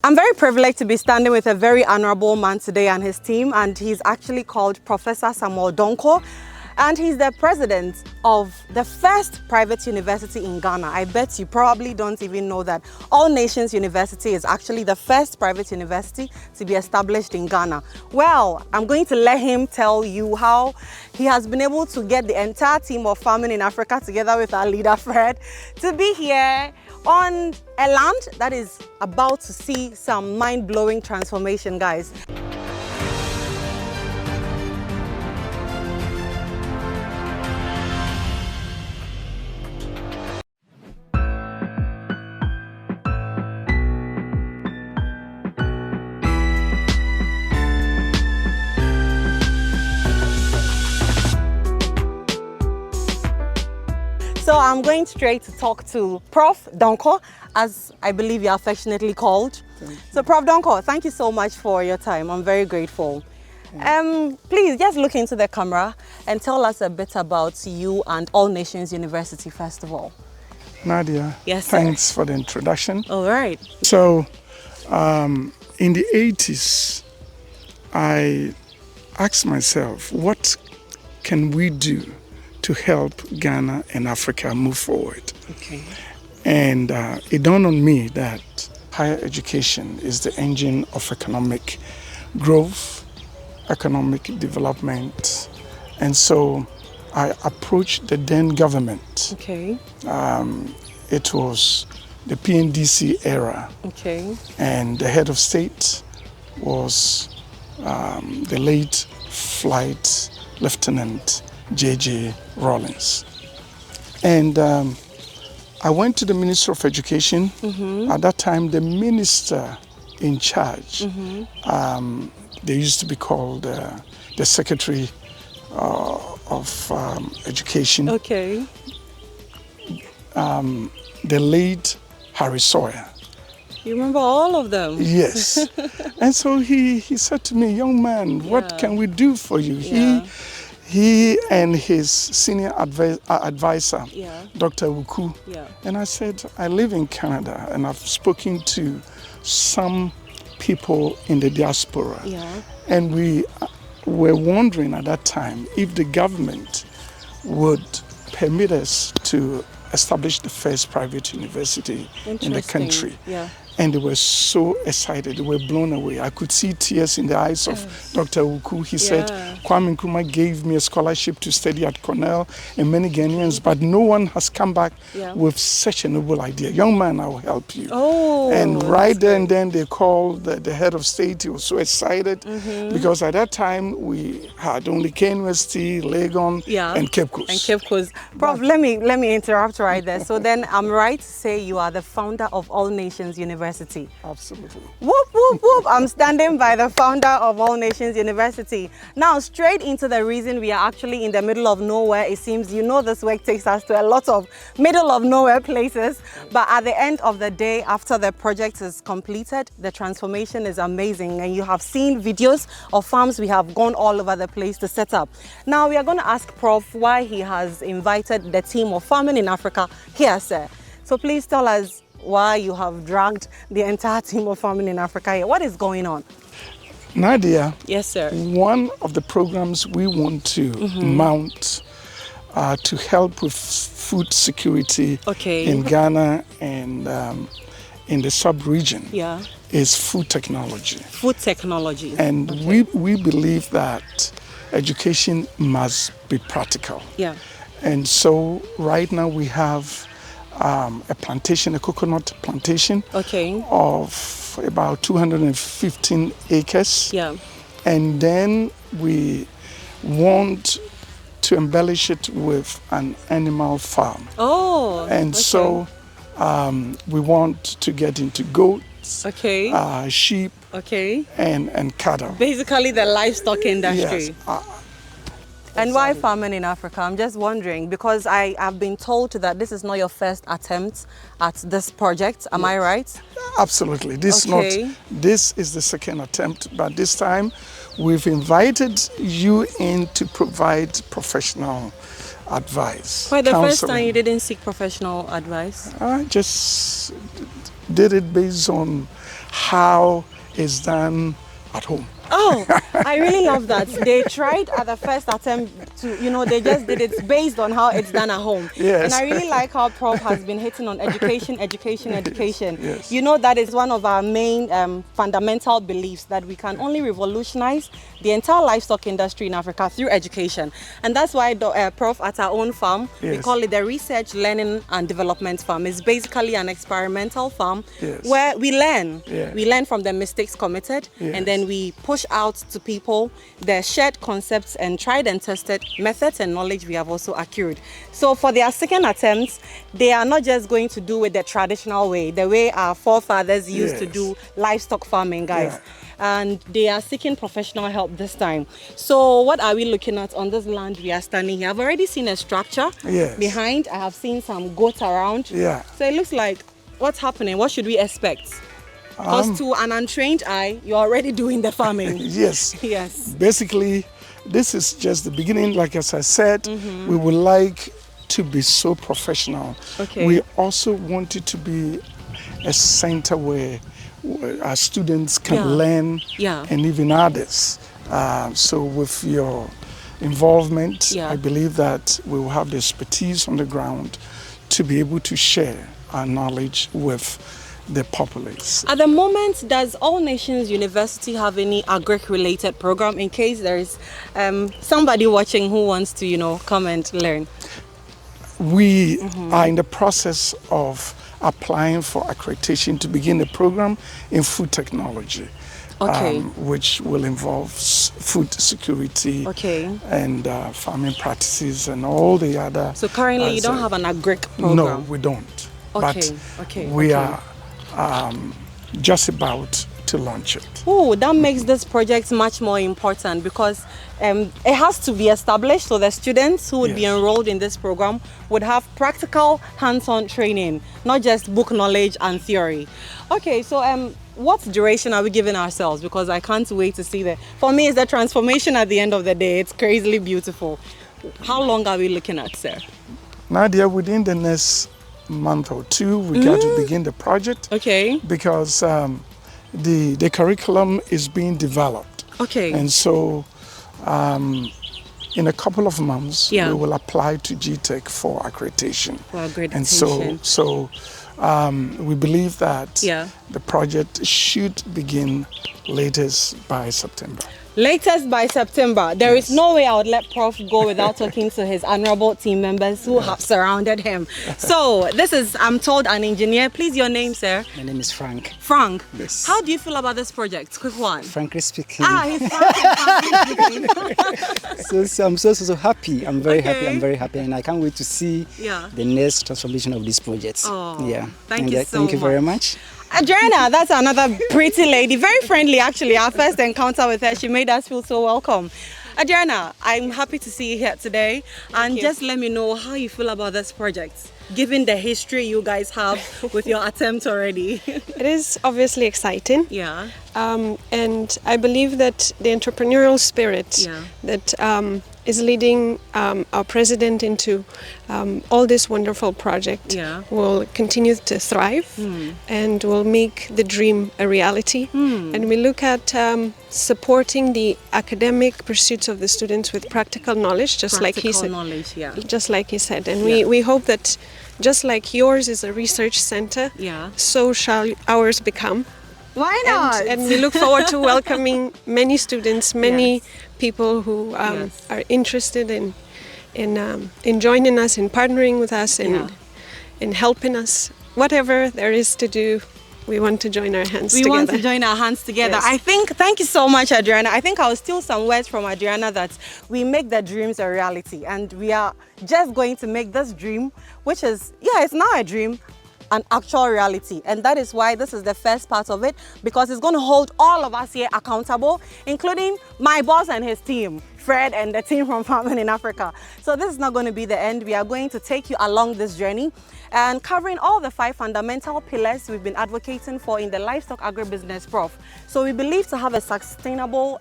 I'm very privileged to be standing with a very honorable man today and his team, and he's actually called Professor Samuel Donkor, and he's the president of the first private university in Ghana. I bet you probably don't even know that All Nations University is actually the first private university to be established in Ghana. Well, I'm going to let him tell you how he has been able to get the entire team of Farming in Africa together with our leader Fred to be here on a land that is about to see some mind-blowing transformation, guys. So I'm going straight to talk to Prof. Donkor, as I believe you're affectionately called. So Prof. Donkor, thank you so much for your time. I'm very grateful. Please just look into the camera and tell us a bit about you and All Nations University, first of all. Nadia, yes, thanks for the introduction. All right. So, in the 80s, I asked myself, what can we do to help Ghana and Africa move forward? Okay. And it dawned on me that higher education is the engine of economic growth, economic development. And so I approached the then government. Okay. It was the PNDC era. Okay. And the head of state was the late Flight Lieutenant J.J. Rawlings. And I went to the Minister of Education. Mm-hmm. At that time, the minister in charge, mm-hmm. They used to be called the Secretary of Education. Okay. The late Harry Sawyer. You remember all of them? Yes. And so he said to me, young man, what can we do for you? Yeah. He and his senior advisor, Dr. Wuku. Yeah. And I said, I live in Canada and I've spoken to some people in the diaspora. Yeah. And we were wondering at that time if the government would permit us to establish the first private university in the country. Yeah. And they were so excited, they were blown away. I could see tears in the eyes of Dr. Wuku. He said, Kwame Nkrumah gave me a scholarship to study at Cornell and many Ghanaians, but no one has come back with such a noble idea. Young man, I will help you. Oh, and right there and then they called the head of state. He was so excited because at that time we had only KNUST, Legon, and Cape Coast. And Cape Coast. Prof, let me interrupt right there. So then I'm right to say you are the founder of All Nations University. Absolutely. Whoop, whoop, whoop. I'm standing by the founder of All Nations University. Now, straight into the reason we are actually in the middle of nowhere. It seems, you know, this work takes us to a lot of middle of nowhere places. But at the end of the day, after the project is completed, the transformation is amazing. And you have seen videos of farms we have gone all over the place to set up. Now, we are going to ask Prof why he has invited the team of Farming in Africa here, sir. So please tell us why you have dragged the entire team of Farming in Africa here. What is going on? Nadia. Yes, sir. One of the programs we want to mount to help with food security in Ghana and in the sub-region is food technology. Food technology. And we believe that education must be practical. Yeah. And so right now we have a plantation, a coconut plantation of about 215 acres. Yeah. And then we want to embellish it with an animal farm. Oh. And so we want to get into goats, sheep, and cattle. Basically the livestock industry. Yes. And why Farming in Africa? I'm just wondering, because I have been told that this is not your first attempt at this project. Am I right? Absolutely. This is the second attempt, but this time we've invited you in to provide professional advice. Why the first time you didn't seek professional advice? I just did it based on how it's done at home. Oh, I really love that. They tried at the first attempt to, they just did it based on how it's done at home. Yes. And I really like how Prof has been hitting on education. Yes. That is one of our main fundamental beliefs, that we can only revolutionize the entire livestock industry in Africa through education. And that's why Prof at our own farm, we Yes. call it the Research, Learning and Development Farm. It's basically an experimental farm Yes. where we learn. Yes. We learn from the mistakes committed, Yes. and then we push out to people the shared concepts and tried and tested methods and knowledge we have also accrued. So for their second attempts, they are not just going to do it the traditional way, the way our forefathers used to Yes. do livestock farming, guys. Yeah. And they are seeking professional help this time. So what are we looking at on this land we are standing here? I've already seen a structure Yes. behind. I have seen some goats around. Yeah. So it looks like, what's happening? What should we expect? Because to an untrained eye, you're already doing the farming. Yes. Yes. Basically, this is just the beginning. Like as I said, we would like to be so professional. Okay. We also want it to be a center where our students can Yeah. learn, Yeah. and even others. So with your involvement, Yeah. I believe that we will have the expertise on the ground to be able to share our knowledge with the populace. At the moment, does All Nations University have any agric-related program in case there is somebody watching who wants to, come and learn? We are in the process of applying for accreditation to begin a program in food technology, Okay. which will involve food security, Okay. and farming practices and all the other. So currently, you don't have an agric program? No, we don't. Okay, But okay, we okay. are just about to launch it. Oh, that makes this project much more important, because it has to be established, so the students who would be Yes. enrolled in this program would have practical hands-on training, not just book knowledge and theory. Okay, so what duration are we giving ourselves? Because I can't wait to see that. For me, it's the transformation at the end of the day. It's crazily beautiful. How long are we looking at, sir? Nadia, within the next month or two, we got to begin the project. Okay. Because the curriculum is being developed. Okay. And so in a couple of months, Yeah. we will apply to GTEC for accreditation. For accreditation. And so we believe that Yeah. the project should begin latest by September. Latest by September. There is no way I would let Prof go without talking to his honorable team members who have surrounded him. So this is, I'm told, an engineer. Please, your name, sir? My name is Frank. Frank. Yes. How do you feel about this project? Quick one. Frankly speaking, He's Frank. so I'm so happy. I'm very happy. Okay. I'm very happy, and I can't wait to see Yeah. the next transformation of this project. Oh, yeah. thank And, you so thank you very much. much. Adriana, that's another pretty lady. Very friendly, actually. Our first encounter with her, she made us feel so welcome. Adriana, I'm happy to see you here today. And just let me know how you feel about this project, given the history you guys have with your attempt already. It is obviously exciting. Yeah. And I believe that the entrepreneurial spirit Yeah. that is leading our president into all this wonderful project Yeah. will continue to thrive and will make the dream a reality. And we look at supporting the academic pursuits of the students with practical knowledge, just like he said. knowledge, yeah. Just like he said. And Yeah. we hope that just like yours is a research center, Yeah. so shall ours become. Why not? And we look forward to welcoming many students, many Yes. people who Yes. are interested in joining us, in partnering with us, in helping us. Whatever there is to do, we want to join our hands We together. want to join our hands together. Yes. Thank you so much, Adriana. I think I'll steal some words from Adriana that we make the dreams a reality, and we are just going to make this dream, which is, it's now a dream, an actual reality. And that is why this is the first part of it, because it's going to hold all of us here accountable, including my boss and his team, Fred and the team from Farming in Africa. So this is not going to be the end. We are going to take you along this journey and covering all the 5 fundamental pillars we've been advocating for in the livestock agribusiness, Prof. So we believe to have a sustainable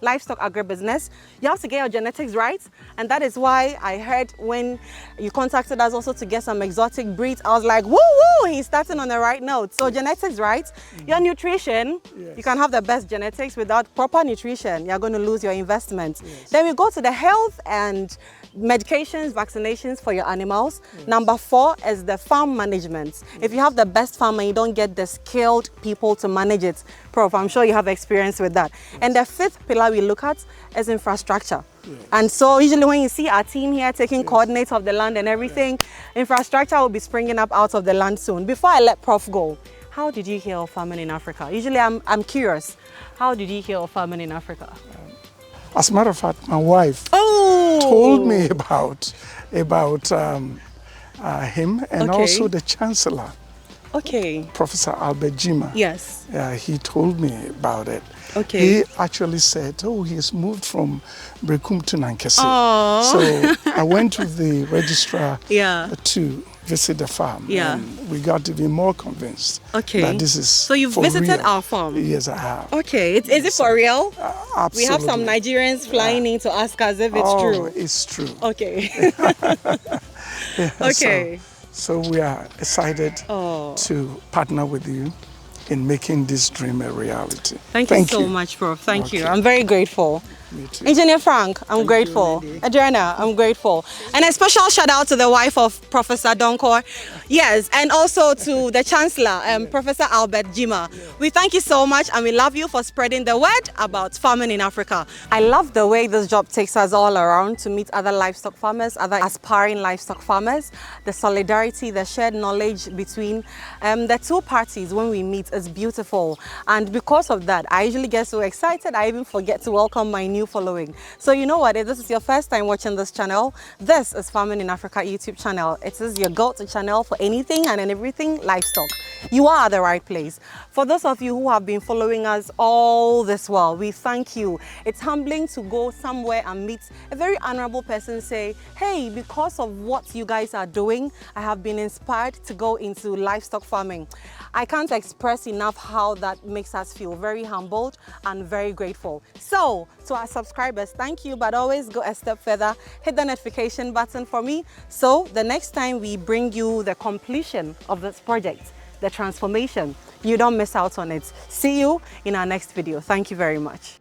livestock agribusiness, you have to get your genetics right. And that is why I heard when you contacted us also to get some exotic breeds, I was like, woo woo, he's starting on the right note. So genetics right, your nutrition, you can have the best genetics without proper nutrition, you're going to lose your investment. Then we go to the health and medications, vaccinations for your animals. Number 4 is the farm management. If you have the best farm and you don't get the skilled people to manage it, Prof, I'm sure you have experience with that. And the 5th pillar we look at is infrastructure. And so usually when you see our team here taking coordinates of the land and everything, infrastructure will be springing up out of the land soon. Before I let Prof go, how did you hear of farming in Africa? Usually I'm curious. How did you hear of farming in Africa? As a matter of fact, my wife told me about him, and also the Chancellor, Professor Albert Jima. Yes. He told me about it. Okay. He actually said, he's moved from Brekum to Nankese. Aww. So I went with the registrar to visit the farm. Yeah. And we got to be more convinced that this is So you've for visited real. Our farm? Yes, I have. Okay. Is it for real? Absolutely. We have some Nigerians flying in to ask us if it's true. It's true. Okay. Okay. So we are excited to partner with you in making this dream a reality. Thank you so much, Prof. Thank you. I'm very grateful. Me too. Engineer Frank, I'm grateful. Adriana, I'm grateful. And a special shout out to the wife of Professor Donkor. Yes, and also to the Chancellor, Professor Albert Jima. We thank you so much and we love you for spreading the word about farming in Africa. I love the way this job takes us all around to meet other livestock farmers, other aspiring livestock farmers. The solidarity, the shared knowledge between the two parties when we meet is beautiful. And because of that, I usually get so excited, I even forget to welcome my new following. So you know what, if this is your first time watching this channel, this is Farming in Africa YouTube channel. It is your go-to channel for anything and everything livestock. You are at the right place. For those of you who have been following us all this while, we thank you. It's humbling to go somewhere and meet a very honorable person, say, hey, because of what you guys are doing, I have been inspired to go into livestock farming. I can't express enough how that makes us feel very humbled and very grateful. So to our subscribers, thank you, but always go a step further, hit the notification button for me, so the next time we bring you the completion of this project, the transformation, you don't miss out on it. See you in our next video. Thank you very much.